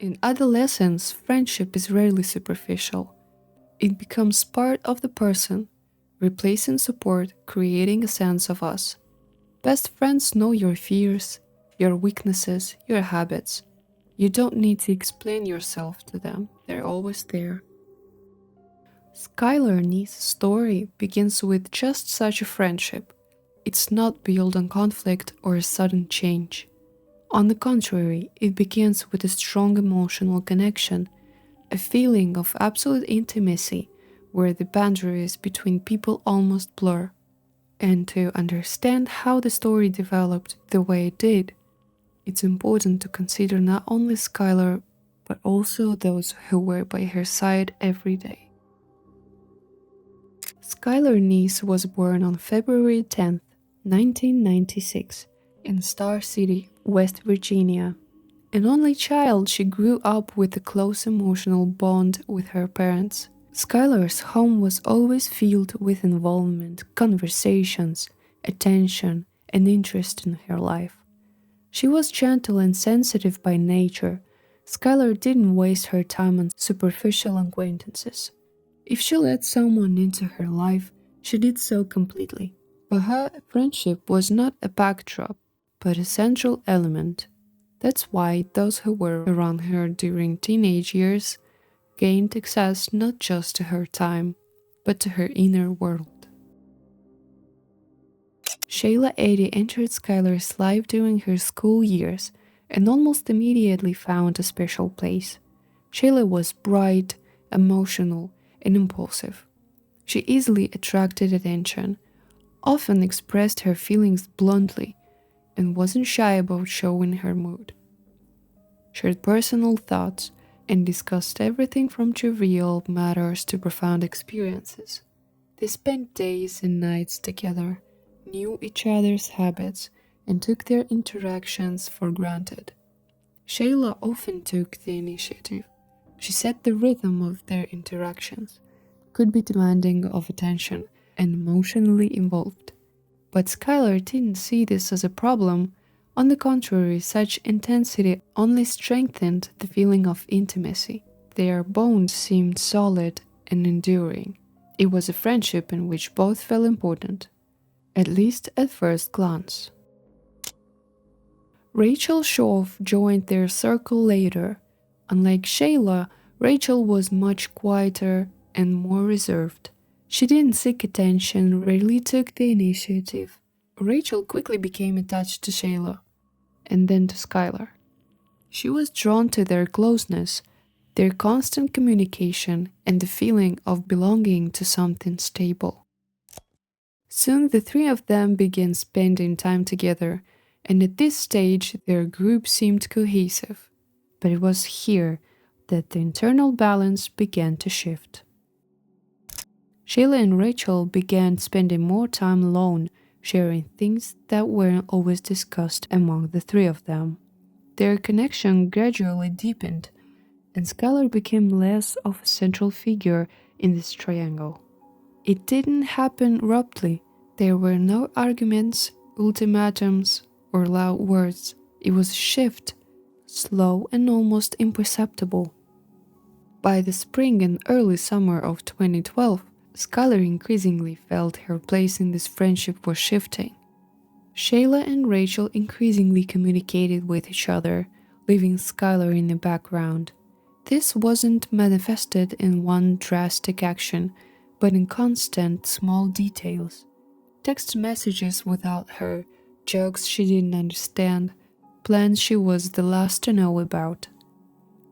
In adolescence, friendship is rarely superficial. It becomes part of the person, replacing support, creating a sense of us. Best friends know your fears, your weaknesses, your habits. You don't need to explain yourself to them, they're always there. Skylar Neese's story begins with just such a friendship. It's not built on conflict or a sudden change. On the contrary, it begins with a strong emotional connection, a feeling of absolute intimacy where the boundaries between people almost blur. And to understand how the story developed the way it did, it's important to consider not only Skylar, but also those who were by her side every day. Skylar Neese was born on February 10, 1996, in Star City, West Virginia. An only child, she grew up with a close emotional bond with her parents. Skylar's home was always filled with involvement, conversations, attention, and interest in her life. She was gentle and sensitive by nature. Skylar didn't waste her time on superficial acquaintances. If she let someone into her life, she did so completely. For her, friendship was not a backdrop, but a central element. That's why those who were around her during teenage years gained access not just to her time, but to her inner world. Shayla Eddy entered Skylar's life during her school years and almost immediately found a special place. Shayla was bright, emotional, and impulsive. She easily attracted attention, often expressed her feelings bluntly, and wasn't shy about showing her mood. Shared personal thoughts and discussed everything from trivial matters to profound experiences. They spent days and nights together, knew each other's habits, and took their interactions for granted. Shayla often took the initiative. She set the rhythm of their interactions, could be demanding of attention, and emotionally involved. But Skylar didn't see this as a problem. On the contrary, such intensity only strengthened the feeling of intimacy. Their bond seemed solid and enduring. It was a friendship in which both felt important, at least at first glance. Rachel Schoff joined their circle later. Unlike Shayla, Rachel was much quieter and more reserved. She didn't seek attention, rarely took the initiative. Rachel quickly became attached to Shayla, and then to Skylar. She was drawn to their closeness, their constant communication, and the feeling of belonging to something stable. Soon the three of them began spending time together, and at this stage their group seemed cohesive. But it was here that the internal balance began to shift. Shayla and Rachel began spending more time alone, sharing things that weren't always discussed among the three of them. Their connection gradually deepened, and Skylar became less of a central figure in this triangle. It didn't happen abruptly. There were no arguments, ultimatums, or loud words. It was a shift, slow and almost imperceptible. By the spring and early summer of 2012, Skylar increasingly felt her place in this friendship was shifting. Shayla and Rachel increasingly communicated with each other, leaving Skylar in the background. This wasn't manifested in one drastic action, but in constant small details. Text messages without her, jokes she didn't understand, plans she was the last to know about.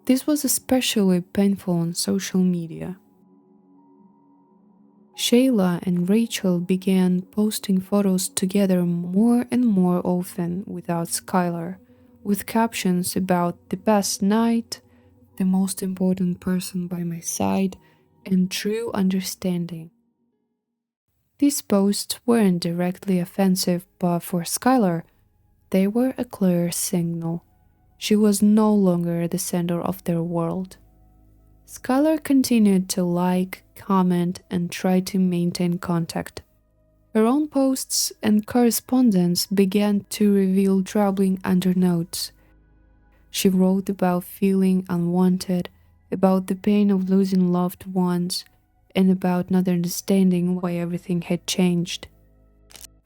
This was especially painful on social media. Shayla and Rachel began posting photos together more and more often without Skylar, with captions about the best night, the most important person by my side, and true understanding. These posts weren't directly offensive, but for Skylar, they were a clear signal. She was no longer the center of their world. Skylar continued to like, comment, and try to maintain contact. Her own posts and correspondence began to reveal troubling undernotes. She wrote about feeling unwanted, about the pain of losing loved ones, and about not understanding why everything had changed.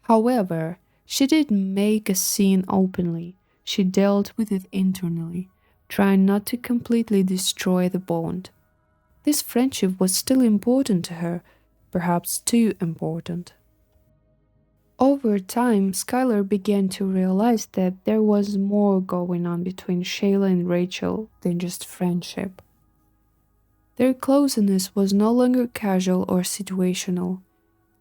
However, she didn't make a scene openly. She dealt with it internally, trying not to completely destroy the bond. This friendship was still important to her, perhaps too important. Over time, Skylar began to realize that there was more going on between Shayla and Rachel than just friendship. Their closeness was no longer casual or situational.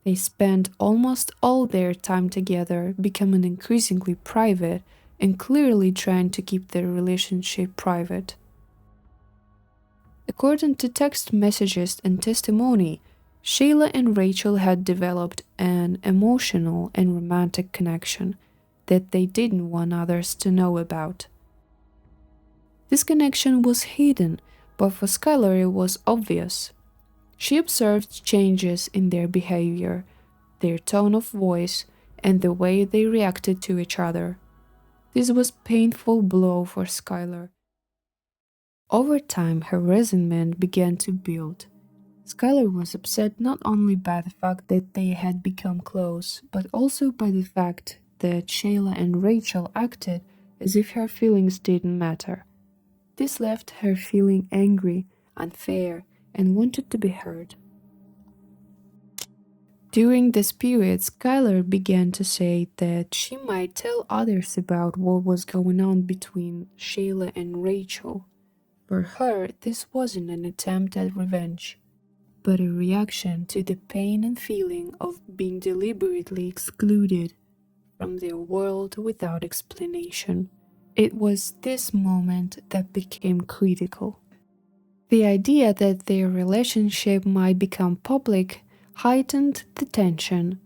They spent almost all their time together, becoming increasingly private and clearly trying to keep their relationship private. According to text messages and testimony, Shayla and Rachel had developed an emotional and romantic connection that they didn't want others to know about. This connection was hidden, but for Skylar it was obvious. She observed changes in their behavior, their tone of voice, and the way they reacted to each other. This was a painful blow for Skylar. Over time, her resentment began to build. Skylar was upset not only by the fact that they had become close, but also by the fact that Shayla and Rachel acted as if her feelings didn't matter. This left her feeling angry, unfair, and wanted to be heard. During this period, Skylar began to say that she might tell others about what was going on between Shayla and Rachel. For her, this wasn't an attempt at revenge, but a reaction to the pain and feeling of being deliberately excluded from their world without explanation. It was this moment that became critical. The idea that their relationship might become public heightened the tension.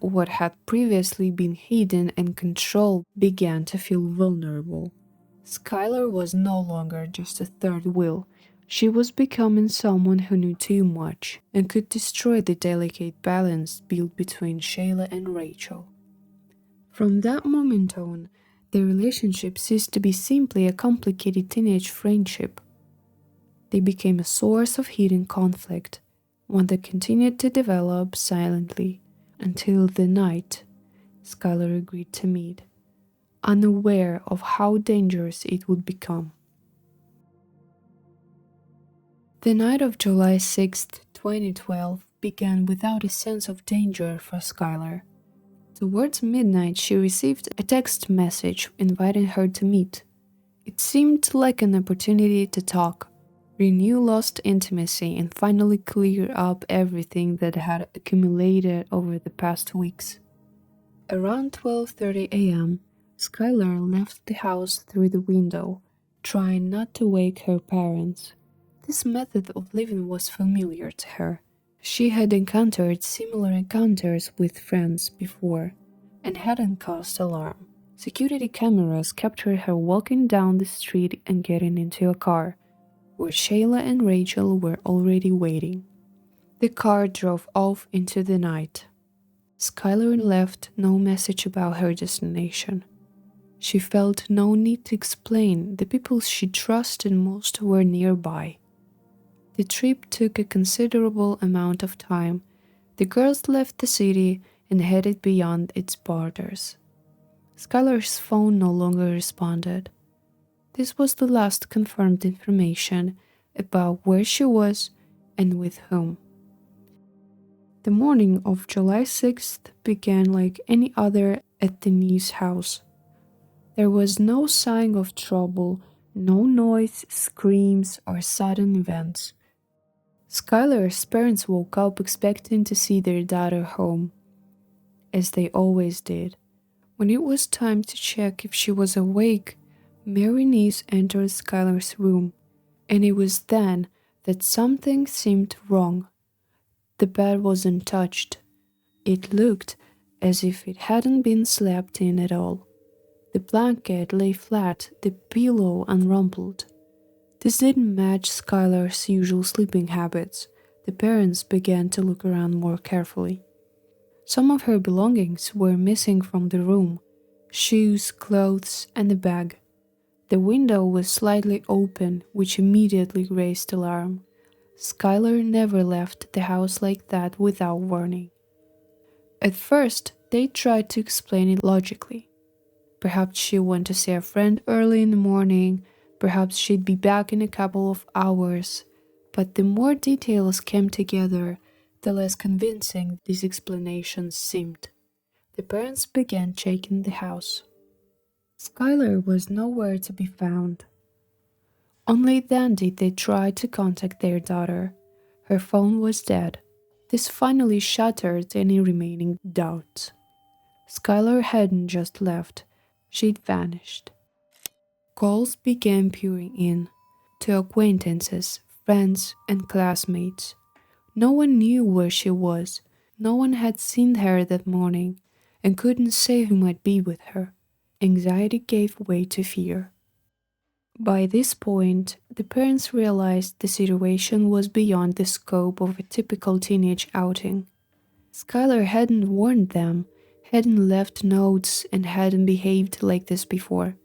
What had previously been hidden and controlled began to feel vulnerable. Skylar was no longer just a third wheel. She was becoming someone who knew too much and could destroy the delicate balance built between Shayla and Rachel. From that moment on, their relationship ceased to be simply a complicated teenage friendship. They became a source of hidden conflict, one that continued to develop silently until the night Skylar agreed to meet, unaware of how dangerous it would become. The night of July 6, 2012 began without a sense of danger for Skylar. Towards midnight, she received a text message inviting her to meet. It seemed like an opportunity to talk, renew lost intimacy, and finally clear up everything that had accumulated over the past weeks. Around 12:30 a.m., Skylar left the house through the window, trying not to wake her parents. This method of living was familiar to her. She had encountered similar encounters with friends before and hadn't caused alarm. Security cameras captured her walking down the street and getting into a car, where Shayla and Rachel were already waiting. The car drove off into the night. Skylar left no message about her destination. She felt no need to explain. The people she trusted most were nearby. The trip took a considerable amount of time. The girls left the city and headed beyond its borders. Skylar's phone no longer responded. This was the last confirmed information about where she was and with whom. The morning of July 6th began like any other at the Neese house. There was no sign of trouble, no noise, screams, or sudden events. Skylar's parents woke up expecting to see their daughter home, as they always did. When it was time to check if she was awake, Mary Neese entered Skylar's room, and it was then that something seemed wrong. The bed was untouched. It looked as if it hadn't been slept in at all. The blanket lay flat, the pillow unrumpled. This didn't match Skylar's usual sleeping habits. The parents began to look around more carefully. Some of her belongings were missing from the room: shoes, clothes, and a bag. The window was slightly open, which immediately raised alarm. Skylar never left the house like that without warning. At first, they tried to explain it logically. Perhaps she went to see a friend early in the morning, perhaps she'd be back in a couple of hours. But the more details came together, the less convincing these explanations seemed. The parents began checking the house. Skylar was nowhere to be found. Only then did they try to contact their daughter. Her phone was dead. This finally shattered any remaining doubts. Skylar hadn't just left, she'd vanished. Calls began pouring in, to acquaintances, friends, and classmates. No one knew where she was, no one had seen her that morning, and couldn't say who might be with her. Anxiety gave way to fear. By this point, the parents realized the situation was beyond the scope of a typical teenage outing. Skylar hadn't warned them, hadn't left notes, and hadn't behaved like this before.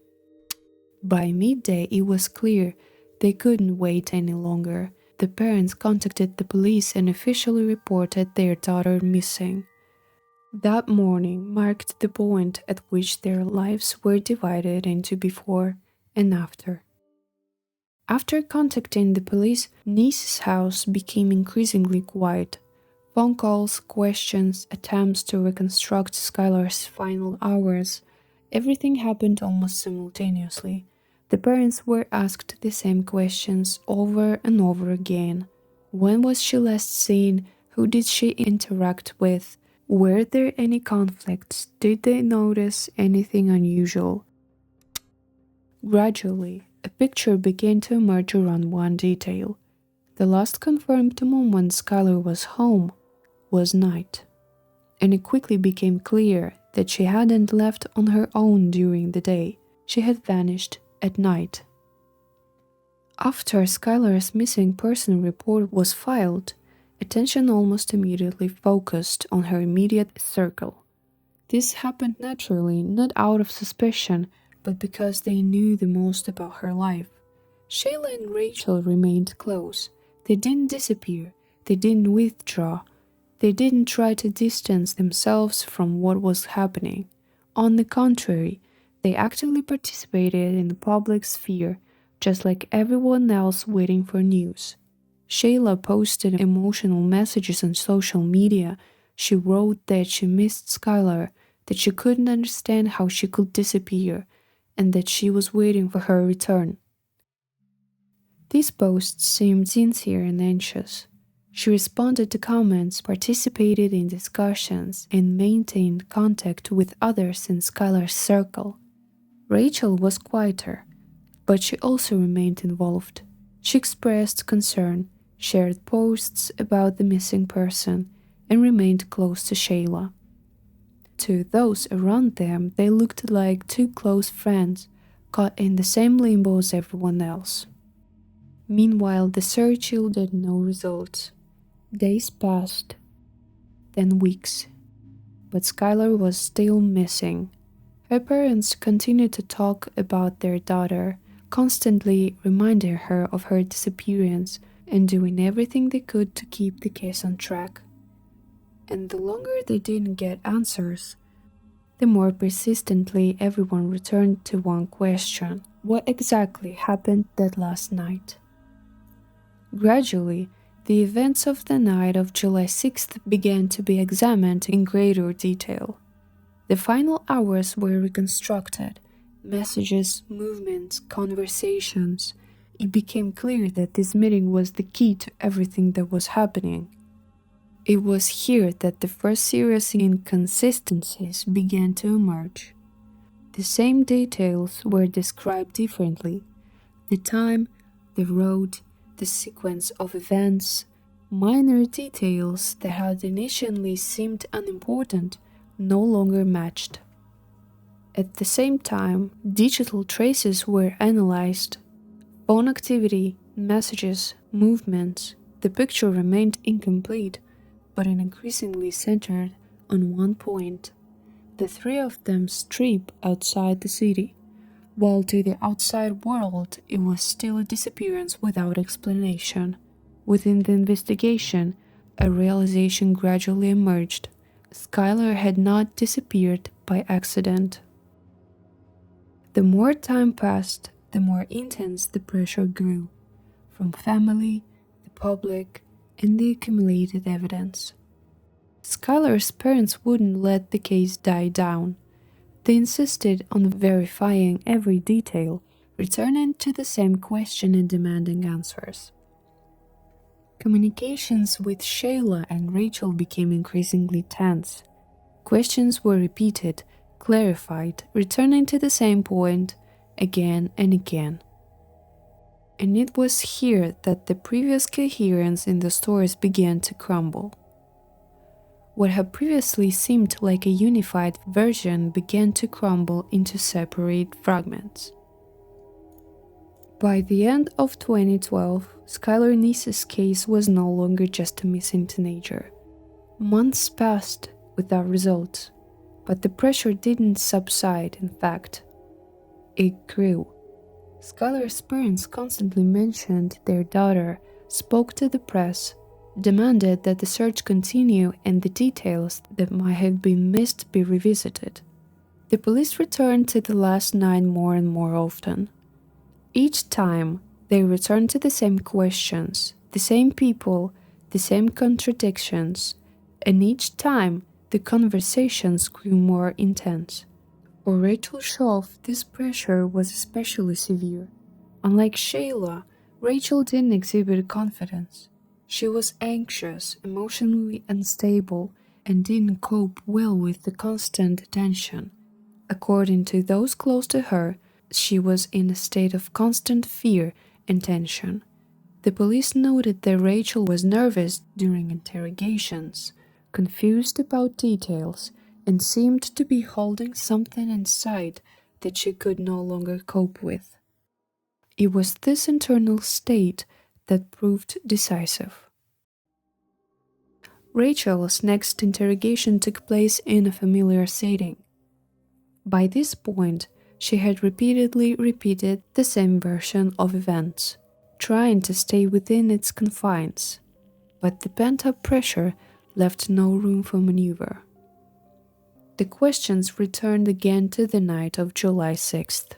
By midday, it was clear they couldn't wait any longer. The parents contacted the police and officially reported their daughter missing. That morning marked the point at which their lives were divided into before and after. After contacting the police, Neese's house became increasingly quiet. Phone calls, questions, attempts to reconstruct Skylar's final hours, everything happened almost simultaneously. The parents were asked the same questions over and over again. When was she last seen? Who did she interact with? Were there any conflicts? Did they notice anything unusual? Gradually, a picture began to emerge around one detail. The last confirmed moment Skylar was home was night, and it quickly became clear that she hadn't left on her own during the day. She had vanished at night. After Skylar's missing person report was filed, attention almost immediately focused on her immediate circle. This happened naturally, not out of suspicion, but because they knew the most about her life. Shayla and Rachel remained close. They didn't disappear, they didn't withdraw, they didn't try to distance themselves from what was happening. On the contrary, they actively participated in the public sphere, just like everyone else waiting for news. Shayla posted emotional messages on social media. She wrote that she missed Skylar, that she couldn't understand how she could disappear, and that she was waiting for her return. These posts seemed sincere and anxious. She responded to comments, participated in discussions, and maintained contact with others in Skylar's circle. Rachel was quieter, but she also remained involved. She expressed concern, shared posts about the missing person, and remained close to Shayla. To those around them, they looked like two close friends, caught in the same limbo as everyone else. Meanwhile, the search yielded no results. Days passed, then weeks, but Skylar was still missing. Her parents continued to talk about their daughter, constantly reminding her of her disappearance and doing everything they could to keep the case on track. And the longer they didn't get answers, the more persistently everyone returned to one question: what exactly happened that last night? Gradually, the events of the night of July 6th began to be examined in greater detail. The final hours were reconstructed, messages, movements, conversations. It became clear that this meeting was the key to everything that was happening. It was here that the first serious inconsistencies began to emerge. The same details were described differently: the time, the road, the sequence of events. Minor details that had initially seemed unimportant no longer matched. At the same time, digital traces were analyzed. Phone activity, messages, movements. The picture remained incomplete, but increasingly centered on one point: the three of them's trip outside the city. while to the outside world it was still a disappearance without explanation. Within the investigation, a realization gradually emerged. Skylar had not disappeared by accident. The more time passed, the more intense the pressure grew, from family, the public, and the accumulated evidence. Skylar's parents wouldn't let the case die down. They insisted on verifying every detail, returning to the same question and demanding answers. Communications with Shayla and Rachel became increasingly tense. Questions were repeated, clarified, returning to the same point again and again. And it was here that the previous coherence in the stories began to crumble. What had previously seemed like a unified version began to crumble into separate fragments. By the end of 2012, Skylar Neese's case was no longer just a missing teenager. Months passed without results, but the pressure didn't subside. In fact, it grew. Skylar's parents constantly mentioned their daughter, spoke to the press, demanded that the search continue and the details that might have been missed be revisited. The police returned to the last night more and more often. Each time, they returned to the same questions, the same people, the same contradictions, and each time, the conversations grew more intense. For Rachel Schaaf, this pressure was especially severe. Unlike Shayla, Rachel didn't exhibit confidence. She was anxious, emotionally unstable, and didn't cope well with the constant tension. According to those close to her, she was in a state of constant fear and tension. The police noted that Rachel was nervous during interrogations, confused about details, and seemed to be holding something inside that she could no longer cope with. It was this internal state that proved decisive. Rachel's next interrogation took place in a familiar setting. By this point, she had repeatedly repeated the same version of events, trying to stay within its confines, but the pent-up pressure left no room for maneuver. The questions returned again to the night of July 6th.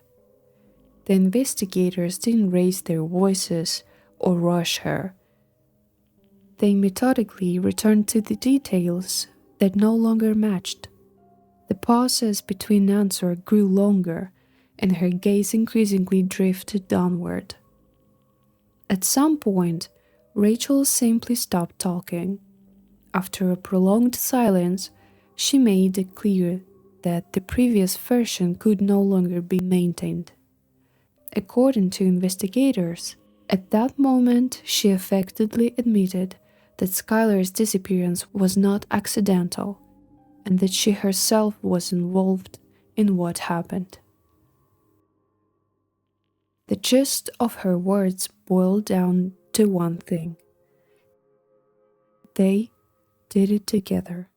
The investigators didn't raise their voices or rush her. They methodically returned to the details that no longer matched. The pauses between answers grew longer, and her gaze increasingly drifted downward. At some point, Rachel simply stopped talking. After a prolonged silence, she made it clear that the previous version could no longer be maintained. According to investigators, at that moment she effectively admitted that Skylar's disappearance was not accidental, and that she herself was involved in what happened. The gist of her words boiled down to one thing: they did it together.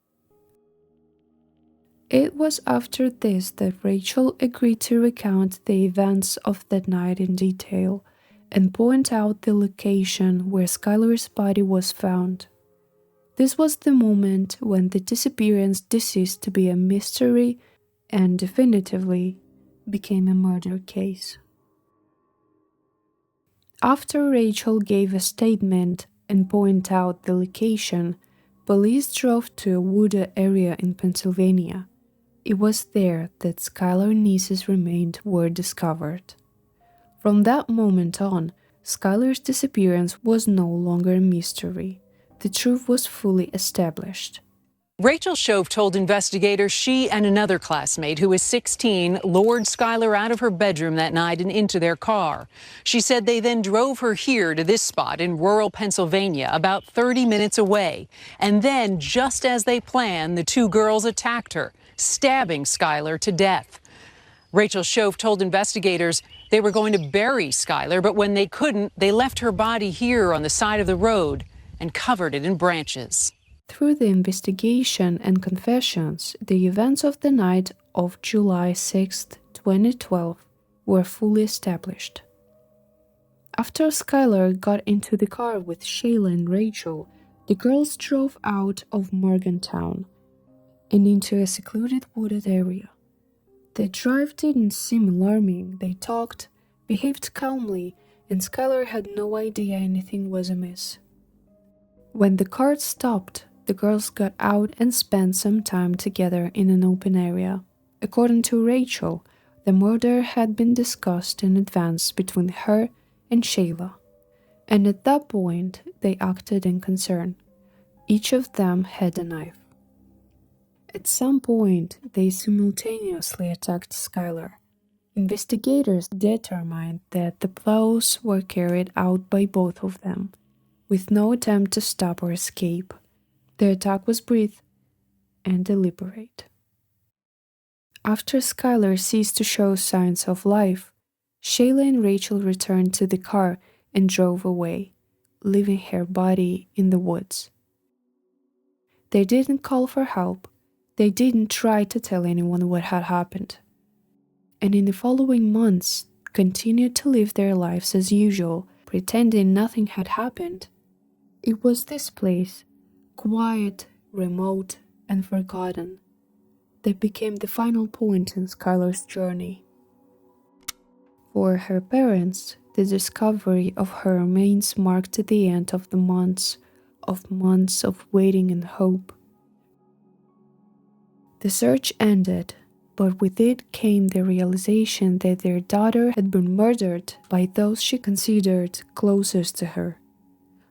It was after this that Rachel agreed to recount the events of that night in detail and point out the location where Skylar's body was found. This was the moment when the disappearance ceased to be a mystery and definitively became a murder case. After Rachel gave a statement and pointed out the location, police drove to a wooded area in Pennsylvania. It was there that Skylar Neese's remains were discovered. From that moment on, Skylar's disappearance was no longer a mystery. The truth was fully established. Rachel Schaaf told investigators she and another classmate who was 16 lured Skylar out of her bedroom that night and into their car. She said they then drove her here to this spot in rural Pennsylvania, about 30 minutes away. And then, just as they planned, the two girls attacked her, stabbing Skylar to death. Rachel Schaaf told investigators they were going to bury Skylar, but when they couldn't, they left her body here on the side of the road and covered it in branches. Through the investigation and confessions, the events of the night of July 6, 2012, were fully established. After Skylar got into the car with Shayla and Rachel, the girls drove out of Morgantown and into a secluded wooded area. The drive didn't seem alarming. They talked, behaved calmly, and Skylar had no idea anything was amiss. When the car stopped, the girls got out and spent some time together in an open area. According to Rachel, the murder had been discussed in advance between her and Shayla, and at that point they acted in concern. Each of them had a knife. At some point, they simultaneously attacked Skylar. Investigators determined that the blows were carried out by both of them, with no attempt to stop or escape. The attack was brief and deliberate. After Skylar ceased to show signs of life, Shayla and Rachel returned to the car and drove away, leaving her body in the woods. They didn't call for help. They didn't try to tell anyone what had happened. And in the following months, continued to live their lives as usual, pretending nothing had happened. It was this place, quiet, remote, and forgotten, that became the final point in Skylar's journey. For her parents, the discovery of her remains marked the end of the months of waiting and hope. The search ended, but with it came the realization that their daughter had been murdered by those she considered closest to her.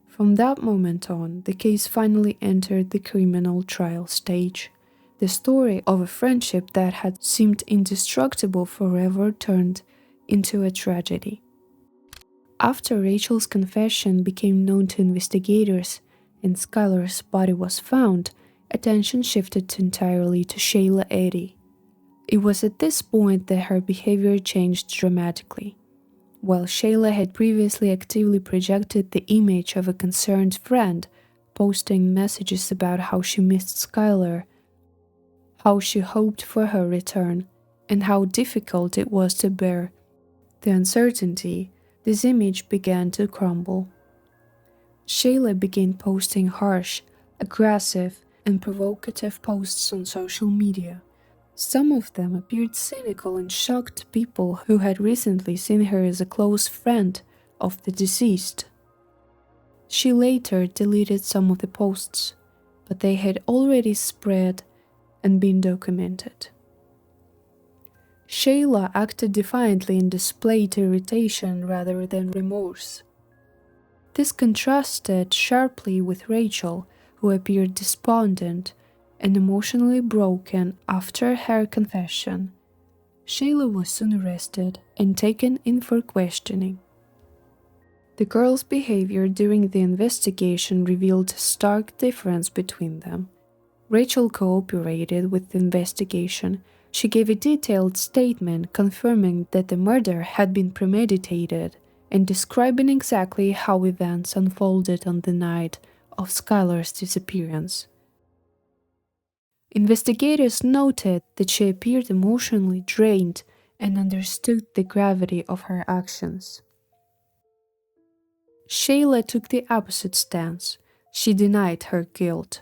From that moment on, the case finally entered the criminal trial stage. The story of a friendship that had seemed indestructible forever turned into a tragedy. After Rachel's confession became known to investigators and Skylar's body was found, attention shifted entirely to Shayla Eddy. It was at this point that her behavior changed dramatically. While Shayla had previously actively projected the image of a concerned friend, posting messages about how she missed Skylar, how she hoped for her return, and how difficult it was to bear the uncertainty, this image began to crumble. Shayla began posting harsh, aggressive, and provocative posts on social media. Some of them appeared cynical and shocked people who had recently seen her as a close friend of the deceased. She later deleted some of the posts, but they had already spread and been documented. Shayla acted defiantly and displayed irritation rather than remorse. This contrasted sharply with Rachel, who appeared despondent and emotionally broken after her confession. Shayla was soon arrested and taken in for questioning. The girls' behavior during the investigation revealed a stark difference between them. Rachel cooperated with the investigation. She gave a detailed statement confirming that the murder had been premeditated and describing exactly how events unfolded on the night of Skylar's disappearance. Investigators noted that she appeared emotionally drained and understood the gravity of her actions. Shayla took the opposite stance. She denied her guilt,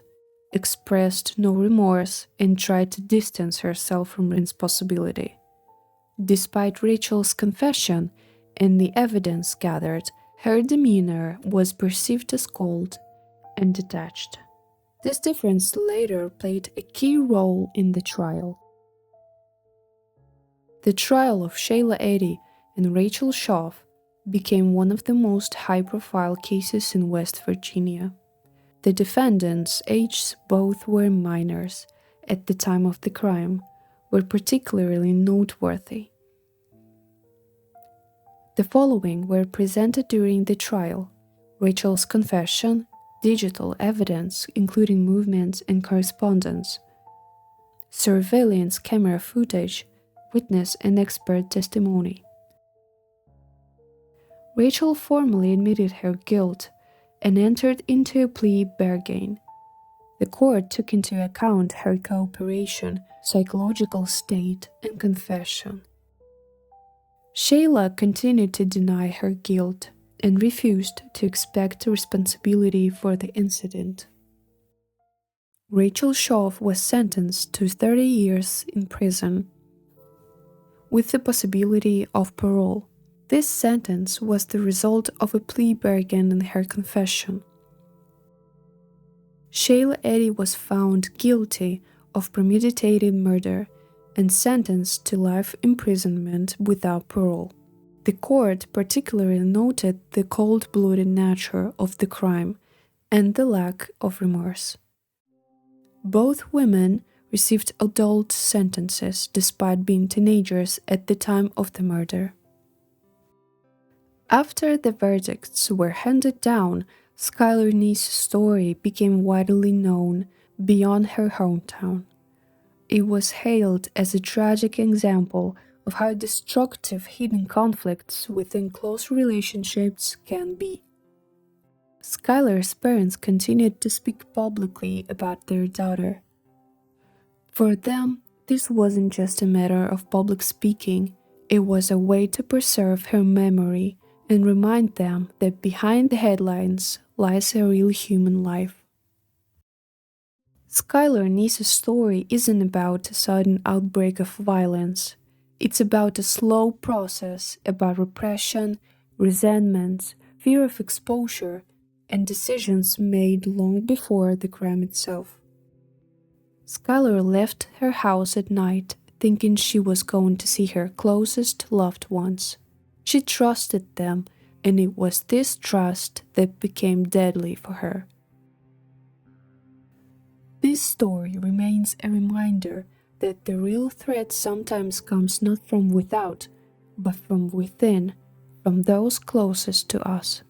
expressed no remorse, and tried to distance herself from responsibility. Despite Rachel's confession and the evidence gathered, her demeanor was perceived as cold and detached. This difference later played a key role in the trial. The trial of Shayla Eddy and Rachel Schaaf became one of the most high-profile cases in West Virginia. The defendants, aged both were minors at the time of the crime, were particularly noteworthy. The following were presented during the trial: Rachel's confession, digital evidence including movements and correspondence, surveillance camera footage, witness and expert testimony. Rachel formally admitted her guilt and entered into a plea bargain. The court took into account her cooperation, psychological state, and confession. Shayla continued to deny her guilt and refused to accept responsibility for the incident. Rachel Schauf was sentenced to 30 years in prison, with the possibility of parole. This sentence was the result of a plea bargain and her confession. Shayla Eddy was found guilty of premeditated murder and sentenced to life imprisonment without parole. The court particularly noted the cold-blooded nature of the crime and the lack of remorse. Both women received adult sentences despite being teenagers at the time of the murder. After the verdicts were handed down, Skylar Neese's story became widely known beyond her hometown. It was hailed as a tragic example of how destructive hidden conflicts within close relationships can be. Skylar's parents continued to speak publicly about their daughter. For them, this wasn't just a matter of public speaking, it was a way to preserve her memory and remind them that behind the headlines lies a real human life. Skylar Neese's story isn't about a sudden outbreak of violence. It's about a slow process, about repression, resentment, fear of exposure, and decisions made long before the crime itself. Skylar left her house at night, thinking she was going to see her closest loved ones. She trusted them, and it was this trust that became deadly for her. This story remains a reminder that the real threat sometimes comes not from without, but from within, from those closest to us.